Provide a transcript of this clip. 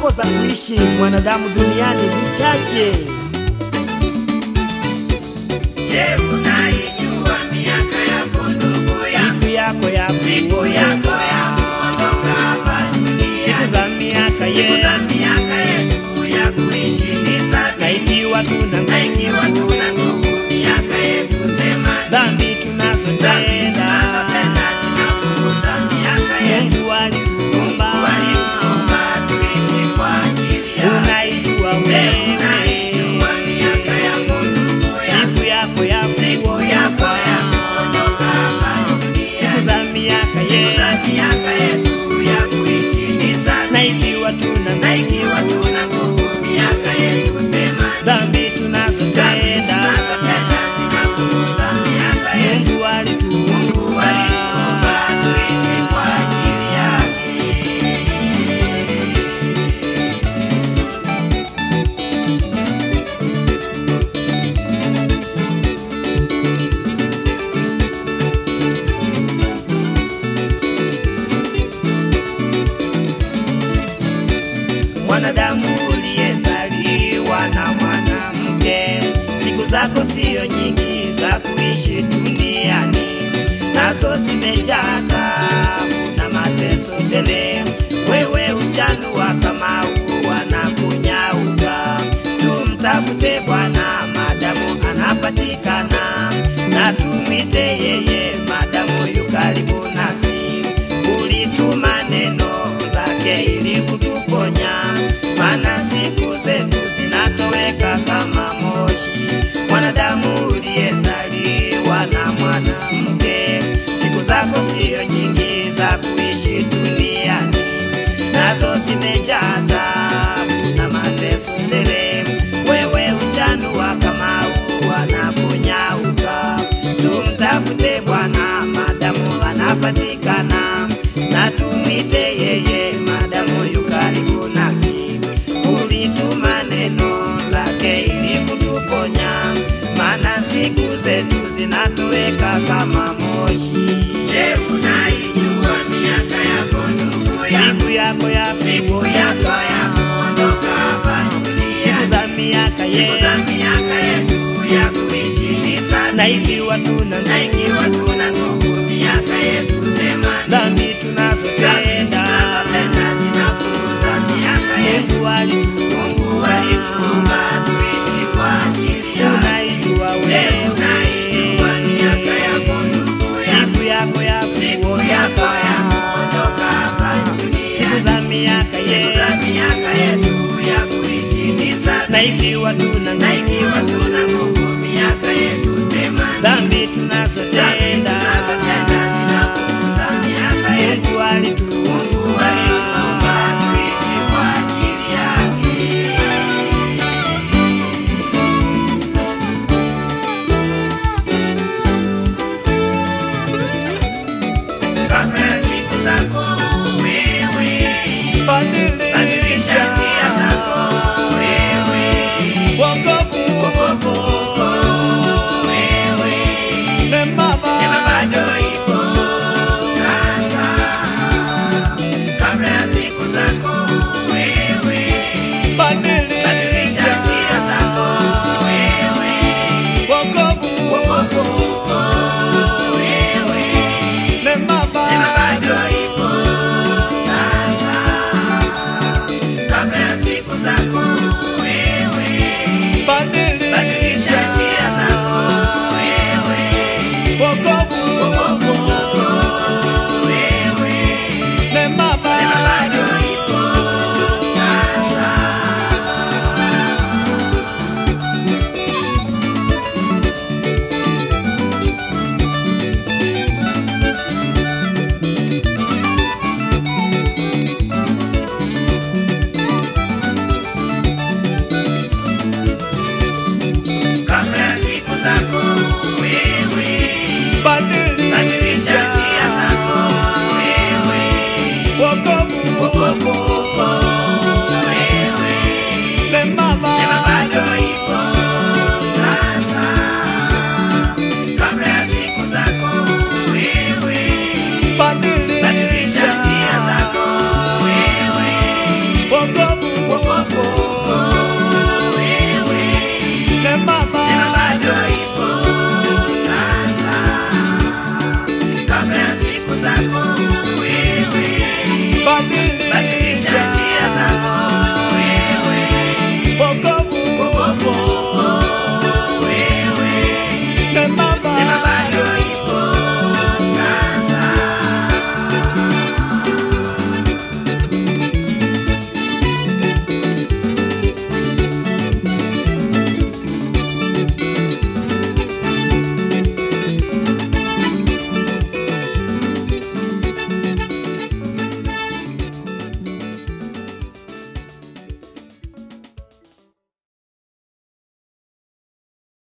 zako za kuishi mwanadamu duniani ni chache. Je, unaijua miaka yako ndugu yangu? Siku yako ya kuondoka hapa duniani. Siku za miaka yetu ya kuishi ni sabini. na ikiwa tuna nguvu miaka yetu 80. dhambi tunazotenda zinapunguza miaka yetu. Mungu alituumba tuishi kwa ajili yake. Unaijua wewe miaka yako ndugu yangu? siku yako ya kuondoka hapa duniani. siku za miaka yetu ya kuishi ni sabini. na ikiwa tuna nguvu miaka yetu 80. dhambi tunazotenda zinapunguza miaka yetu. Mungu alituumba tuishi kwa ajili yake. Mwanadamu uliyezaliwa na mwanamke, siku zako sio nyingi za kuishi duniani, nazo zimejaa taabu na mateso tele. Wewe uchanua kama ua na kunyauka, tumtafute Bwana madamu anapatikana, na tumwite yeye madamu yu karibu nasi. Ulituma neno lake ili kutuponya, maana siku zetu zinatoweka kama moshi. Mwanadamu uliyezaliwa na mwanamke, siku zako sio nyingi za kuishi duniani, nazo zimejaa taabu na mateso tele. Wewe uchanua kama ua na kunyauka, tumtafute Bwana madamu anapatikana, na tumwite yeye madamu yu karibu nasi. Ulituma neno lake ili kutuponya, maana siku zetu zinatoweka kama moshi. Je, unaijua miaka yako ndugu yangu? Siku yako ya kuondoka hapa duniani. siku za miaka yetu ya kuishi ni sabini. na ikiwa tuna nguvu miaka yetu 80. dhambi tunazotenda zinapunguza miaka yetu. Mungu alituumba tuishi kwa ajili yake. Unaijua wewe miaka yako ndugu yangu? siku yako ya kuondoka hapa duniani. siku za miaka yetu ya kuishi ni sabini. na ikiwa tuna nguvu miaka yetu 80. dhambi tunazotenda zinapunguza miaka yetu. Mungu alituumba tuishi kwa ajili yake. Kabla ya siku zako wewe, badilisha njia zako wewe. wokovu Wokovu wewe, ne mama mabaya